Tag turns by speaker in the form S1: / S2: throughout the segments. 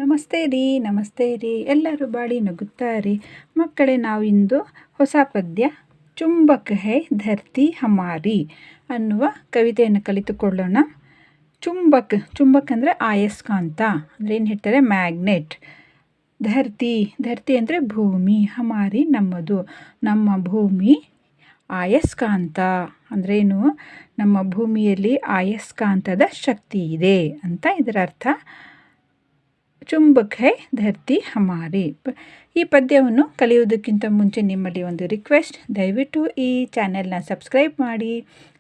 S1: ನಮಸ್ತೆ ರೀ ಎಲ್ಲರೂ ಬಾಡಿ ನಗುತ್ತಾರೆ ಮಕ್ಕಳೇ. ನಾವಿಂದು ಹೊಸ ಪದ್ಯ ಚುಂಬಕ್ ಹೈ ಧರ್ತಿ ಹಮಾರಿ ಅನ್ನುವ ಕವಿತೆಯನ್ನು ಕಲಿತುಕೊಳ್ಳೋಣ. ಚುಂಬಕ್ ಅಂದರೆ ಆಯಸ್ಕಾಂತ ಅಂದರೆ ಏನು ಹೇಳ್ತಾರೆ, ಮ್ಯಾಗ್ನೆಟ್. ಧರ್ತಿ ಅಂದರೆ ಭೂಮಿ, ಹಮಾರಿ ನಮ್ಮದು, ನಮ್ಮ ಭೂಮಿ ಆಯಸ್ಕಾಂತ ಅಂದ್ರೇನು, ನಮ್ಮ ಭೂಮಿಯಲ್ಲಿ ಆಯಸ್ಕಾಂತದ ಶಕ್ತಿ ಇದೆ ಅಂತ ಇದರ ಅರ್ಥ. ಚುಂಬಕ್ ಹೈ ಧರ್ತಿ ಹಮಾರಿ. ಈ ಪದ್ಯವನ್ನು ಕಲಿಯುವುದಕ್ಕಿಂತ ಮುಂಚೆ ನಿಮ್ಮಲ್ಲಿ ಒಂದು ರಿಕ್ವೆಸ್ಟ್, ದಯವಿಟ್ಟು ಈ ಚಾನೆಲ್ನ ಸಬ್ಸ್ಕ್ರೈಬ್ ಮಾಡಿ,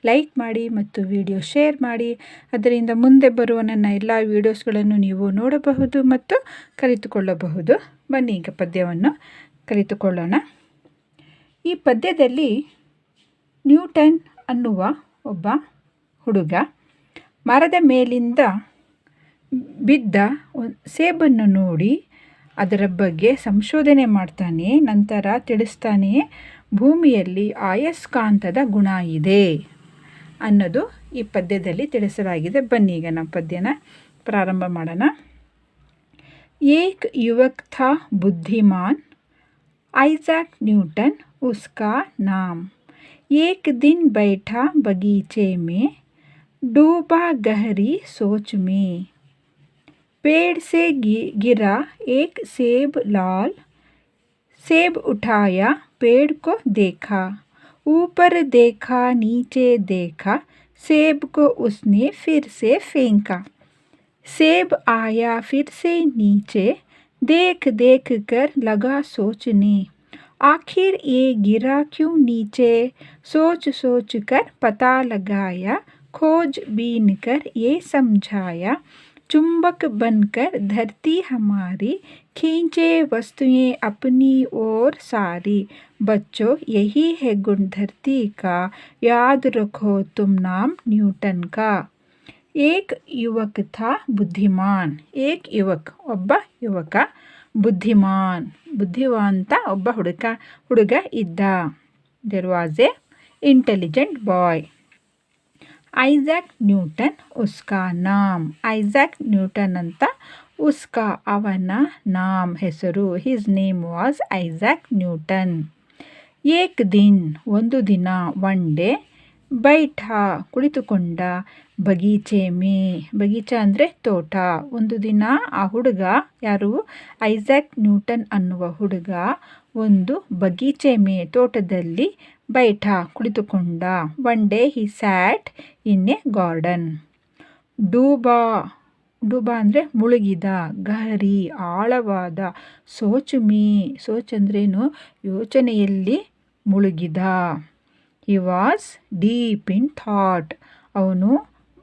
S1: ಲೈಕ್ ಮಾಡಿ ಮತ್ತು ವಿಡಿಯೋ ಶೇರ್ ಮಾಡಿ. ಅದರಿಂದ ಮುಂದೆ ಬರುವ ನನ್ನ ಎಲ್ಲ ವೀಡಿಯೋಸ್ಗಳನ್ನು ನೀವು ನೋಡಬಹುದು ಮತ್ತು ಕಲಿತುಕೊಳ್ಳಬಹುದು. ಬನ್ನಿ ಈಗ ಪದ್ಯವನ್ನು ಕಲಿತುಕೊಳ್ಳೋಣ. ಈ ಪದ್ಯದಲ್ಲಿ ನ್ಯೂಟನ್ ಅನ್ನುವ ಒಬ್ಬ ಹುಡುಗ ಮರದ ಮೇಲಿಂದ ಬಿದ್ದ ಸೇಬನ್ನು ನೋಡಿ ಅದರ ಬಗ್ಗೆ ಸಂಶೋಧನೆ ಮಾಡ್ತಾನೆ. ನಂತರ ತಿಳಿಸ್ತಾನೆ, ಭೂಮಿಯಲ್ಲಿ ಆಯಸ್ಕಾಂತದ ಗುಣ ಇದೆ ಅನ್ನೋದು ಈ ಪದ್ಯದಲ್ಲಿ ತಿಳಿಸಲಾಗಿದೆ. ಬನ್ನಿ ಈಗ ನಮ್ಮ ಪದ್ಯನ ಪ್ರಾರಂಭ ಮಾಡೋಣ. ಏಕ್ ಯುವಕ್ ಥಾ ಬುದ್ಧಿಮಾನ್, ಐಜಾಕ್ ನ್ಯೂಟನ್ ಉಸ್ಕಾ ನಾಮ್. एक दिन बैठा बगीचे में, डूबा गहरी सोच में. पेड़ से गिरा एक सेब लाल, सेब उठाया पेड़ को देखा. ऊपर देखा नीचे देखा, सेब को उसने फिर से फेंका. सेब आया फिर से नीचे, देख देख कर लगा सोचने. आखिर ये गिरा क्यों नीचे, सोच सोच कर पता लगाया. खोज बीन कर ये समझाया, चुंबक बनकर धरती हमारी, खींचे वस्तुएं अपनी ओर सारी. बच्चों यही है गुण धरती का, याद रखो तुम नाम न्यूटन का. एक युवक था बुद्धिमान. एक युवक ಒಬ್ಬ ಯುವಕ, ಬುದ್ಧಿಮಾನ್ ಬುದ್ಧಿವಂತ ಒಬ್ಬ ಹುಡುಗ ಇದ್ದ. There was a intelligent boy. Isaac Newton ಉಸ್ಕಾ ನಾಮ್. ಐಜಾಕ್ ನ್ಯೂಟನ್ ಅಂತ, ಉಸ್ಕಾ ಅವನ, ನಾಮ್ ಹೆಸರು, his name was Isaac Newton. ಏಕ್ ದಿನ್ ಒಂದು ದಿನ, ಒನ್ ಡೇ, ಬೈಠಾ ಕುಳಿತುಕೊಂಡ, ಬಗೀಚೆ ಮೇ ಬಗೀಚಾ ಅಂದರೆ ತೋಟ. ಒಂದು ದಿನ ಆ ಹುಡುಗ, ಯಾರು, ಐಜಾಕ್ ನ್ಯೂಟನ್ ಅನ್ನುವ ಹುಡುಗ, ಒಂದು ಬಗೀಚೆ ಮೇ ತೋಟದಲ್ಲಿ, ಬೈಠಾ ಕುಳಿತುಕೊಂಡ. One day he sat in a garden. ಡೂಬಾ ಅಂದರೆ ಮುಳುಗಿದ, ಗಹರಿ ಆಳವಾದ, ಸೋಚ್ ಅಂದ್ರೇನು, ಯೋಚನೆಯಲ್ಲಿ ಮುಳುಗಿದ. He was deep in thought. ಅವನು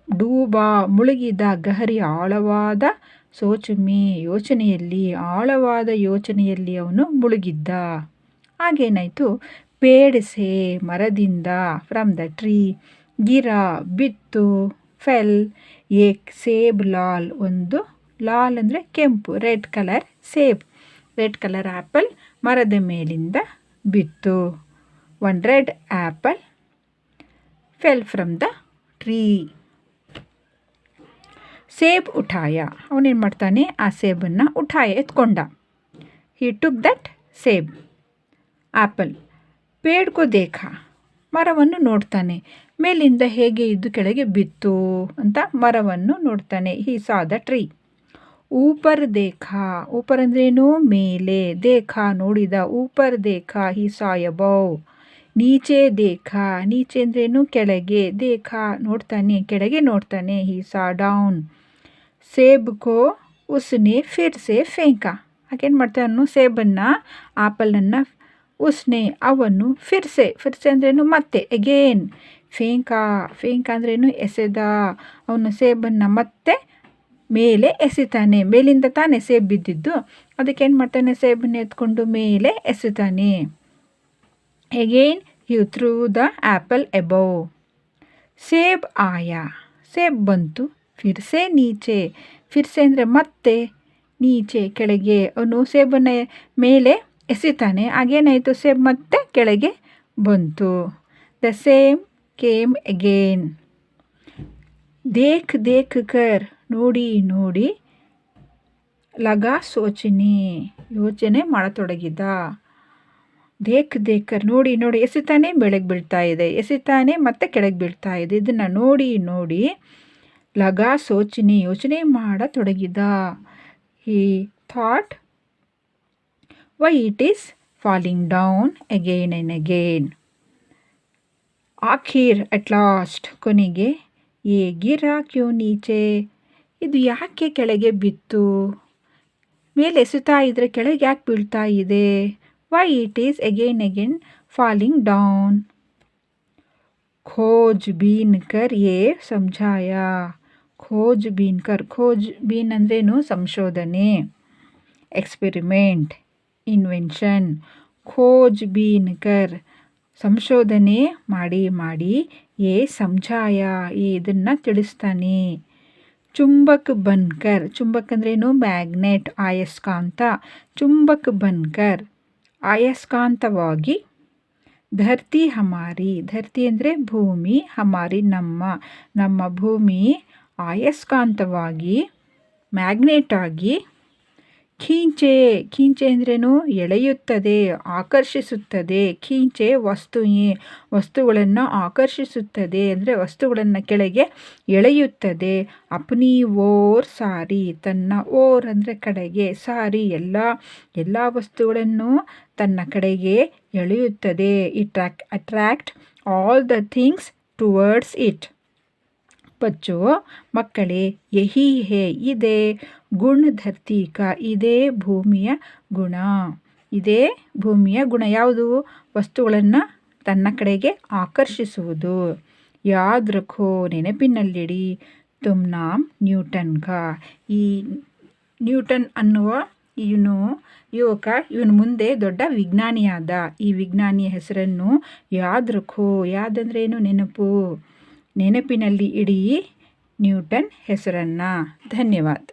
S1: ಡೂಬಾ ಮುಳುಗಿದ, ಗಹರಿ ಆಳವಾದ, ಯೋಚನೆಯಲ್ಲಿ, ಆಳವಾದ ಯೋಚನೆಯಲ್ಲಿ ಅವನು ಮುಳುಗಿದ್ದ. ಹಾಗೇನಾಯಿತು, ಪೇಡ್ಸೆ ಮರದಿಂದ, ಫ್ರಮ್ ದ ಟ್ರೀ, ಗಿರಾ ಬಿತ್ತು, ಫೆಲ್, ಏಕ್ ಸೇಬ್ ಲಾಲ್ ಒಂದು, ಲಾಲ್ ಅಂದರೆ ಕೆಂಪು, ರೆಡ್ ಕಲರ್ ಸೇಬ್, ರೆಡ್ ಕಲರ್ ಆ್ಯಪಲ್ ಮರದ ಮೇಲಿಂದ ಬಿತ್ತು. One red apple fell from the tree. ಸೇಬ್ ಉಠಾಯ, ಅವನೇನು ಮಾಡ್ತಾನೆ, ಆ ಸೇಬನ್ನು ಎತ್ಕೊಂಡ. ಹಿ ಟುಕ್ ದಟ್ ಸೇಬ್ ಆ್ಯಪಲ್. ಪೇಡ್ಕೋ ದೇಖ, ಮರವನ್ನು ನೋಡ್ತಾನೆ, ಮೇಲಿಂದ ಹೇಗೆ ಇದ್ದು ಕೆಳಗೆ ಬಿತ್ತು ಅಂತ ಮರವನ್ನು ನೋಡ್ತಾನೆ. ಹಿ ಸಾ ದ ಟ್ರೀ. ಊಪರ್ ದೇಖ, ಊಪರ್ ಅಂದ್ರೇನು, ಮೇಲೆ, ದೇಖ ನೋಡಿದ, ಊಪರ್ ದೇಖ ಹಿ ಸಾ ಅಬೌವ್. ನೀಚೆ ದೇಖ, ನೀಚೆ ಅಂದ್ರೇನು, ಕೆಳಗೆ, ದೇಖ ನೋಡ್ತಾನೆ, ಕೆಳಗೆ ನೋಡ್ತಾನೆ, ಹಿ ಸಾ ಡೌನ್. ಸೇಬ್ ಕೋ ಉಸ್ನೆ ಫಿರ್ ಸೆ ಫೇಂಕಾ, ಹಾಗೇನು ಮಾಡ್ತಾನು, ಸೇಬನ್ನು, ಆಪಲನ್ನು, ಉಸ್ನೆ ಅವನು, ಫಿರ್ಸೆ ಅಂದ್ರೇನು ಮತ್ತೆ, ಅಗೇನ್, ಫೇಂಕಾ ಅಂದ್ರೇನು ಎಸೆದ, ಅವನು ಸೇಬನ್ನು ಮತ್ತೆ ಮೇಲೆ ಎಸಿತಾನೆ. ಮೇಲಿಂದ ತಾನೇ ಸೇಬ್ ಬಿದ್ದಿದ್ದು, ಅದಕ್ಕೇನು ಮಾಡ್ತಾನೆ, ಸೇಬನ್ನು ಎತ್ಕೊಂಡು ಮೇಲೆ ಎಸಿತಾನೆ. Again he threw the apple above. ಸೇಬ್ ಆಯಾ, ಸೇಬ್ ಬಂತು. ಫಿರ್ಸೆ ನೀಚೆ, ಫಿರ್ಸೆ ಅಂದರೆ ಮತ್ತೆ, ನೀಚೆ ಕೆಳಗೆ, ಅವನು ಸೇಬನ್ನು ಮೇಲೆ ಎಸಿತಾನೆ. ಆಗೇನಾಯಿತು, ಸೇಬ್ ಮತ್ತೆ ಕೆಳಗೆ ಬಂತು. The same came again. ದೇಖ್ ಕರ್ ನೋಡಿ, ಲಗ ಸೋಚನೆ, ಯೋಚನೆ ಮಾಡತೊಡಗಿದ. ದೇಖ್ ದೇಖರ್, ನೋಡಿ ನೋಡಿ, ಎಸಿತಾನೆ ಬೆಳಗ್ಗೆ ಬೀಳ್ತಾ ಇದೆ, ಎಸಿತಾನೆ ಮತ್ತೆ ಕೆಳಗೆ ಬೀಳ್ತಾ ಇದೆ. ಇದನ್ನು ನೋಡಿ ನೋಡಿ ಲಗ ಸೋಚನೆ, ಯೋಚನೆ ಮಾಡತೊಡಗಿದ. He thought why it is falling down again and again. ಆಖಿರ್ ಅಟ್ ಲಾಸ್ಟ್, ಕೊನೆಗೆ, ಏ ಗಿರಾ ಕ್ಯೂ ನೀಚೆ, ಇದು ಯಾಕೆ ಕೆಳಗೆ ಬಿತ್ತು, ಮೇಲೆ ಎಸುತ್ತಾ ಇದ್ದರೆ ಕೆಳಗೆ ಯಾಕೆ ಬೀಳ್ತಾ ಇದೆ. Why it is again again falling down. ಖೋಜ್ ಬೀನ್ ಕರ್ ಯೇ ಸಮझाಯ. ಖೋಜ್ ಬೀನ್ ಕರ್, ಖೋಜ್ ಬೀನ್ ಅಂದ್ರೇನು, ಸಂಶೋಧನೆ, ಎಕ್ಸ್ಪೆರಿಮೆಂಟ್, ಇನ್ವೆನ್ಷನ್. ಖೋಜ್ ಬೀನ್ ಕರ್, ಸಂಶೋಧನೆ ಮಾಡಿ ಮಾಡಿ, ಏ ಸಮझाಯ, ಇದನ್ನು ತಿಳಿಸ್ತಾನೆ. ಚುಂಬಕ್ ಬನ್ಕರ್, ಚುಂಬಕ್ ಅಂದ್ರೇನು, ಮ್ಯಾಗ್ನೆಟ್, ಆಯಸ್ಕಾಂತ. ಚುಂಬಕ್ ಬನ್ಕರ್, ಆಯಸ್ಕಾಂತವಾಗಿ. ಧರ್ತಿ ಹಮಾರಿ, ಧರ್ತಿ ಅಂದರೆ ಭೂಮಿ, ಹಮಾರಿ ನಮ್ಮ ಭೂಮಿ ಆಯಸ್ಕಾಂತವಾಗಿ, ಮ್ಯಾಗ್ನೆಟ್ ಆಗಿ. ಖೀಂಚೆ, ಖೀಂಚೆ ಅಂದ್ರೇನು, ಎಳೆಯುತ್ತದೆ, ಆಕರ್ಷಿಸುತ್ತದೆ. ಖೀಂಚೆ ವಸ್ತುಗಳನ್ನು ಆಕರ್ಷಿಸುತ್ತದೆ ಅಂದರೆ ವಸ್ತುಗಳನ್ನು ಕೆಳಗೆ ಎಳೆಯುತ್ತದೆ. ಅಪ್ನಿ ಓರ್ ಸಾರಿ, ತನ್ನ ಓರ್ ಅಂದರೆ ಕಡೆಗೆ, ಸಾರಿ ಎಲ್ಲ ವಸ್ತುಗಳನ್ನು ತನ್ನ ಕಡೆಗೆ ಎಳೆಯುತ್ತದೆ. It attract all the things towards it. ಬಚ್ಚೋ, ಮಕ್ಕಳೇ, ಯಹಿ ಹೇ, ಇದೇ, ಗುಣ ಧರ್ತಿ ಕಾ, ಇದೇ ಭೂಮಿಯ ಗುಣ. ಇದೇ ಭೂಮಿಯ ಗುಣ ಯಾವುದು, ವಸ್ತುಗಳನ್ನು ತನ್ನ ಕಡೆಗೆ ಆಕರ್ಷಿಸುವುದು. ಯಾದ್ ರಖೋ, ನೆನಪಿನಲ್ಲಿಡಿ. ತುಮ್ ನಾಮ್ ನ್ಯೂಟನ್ ಕಾ, ಈ ನ್ಯೂಟನ್ ಅನ್ನುವ ಇವನು ಮುಂದೆ ದೊಡ್ಡ ವಿಜ್ಞಾನಿಯಾದ. ಈ ವಿಜ್ಞಾನಿಯ ಹೆಸರನ್ನು ಯಾದ್ ರಖೋ, ಯಾದ್ ಅಂದ್ರೇನು, ನೆನಪು, ನೆನಪಿನಲ್ಲಿ ಇಡಿ ನ್ಯೂಟನ್ ಹೆಸರನ್ನು. ಧನ್ಯವಾದ.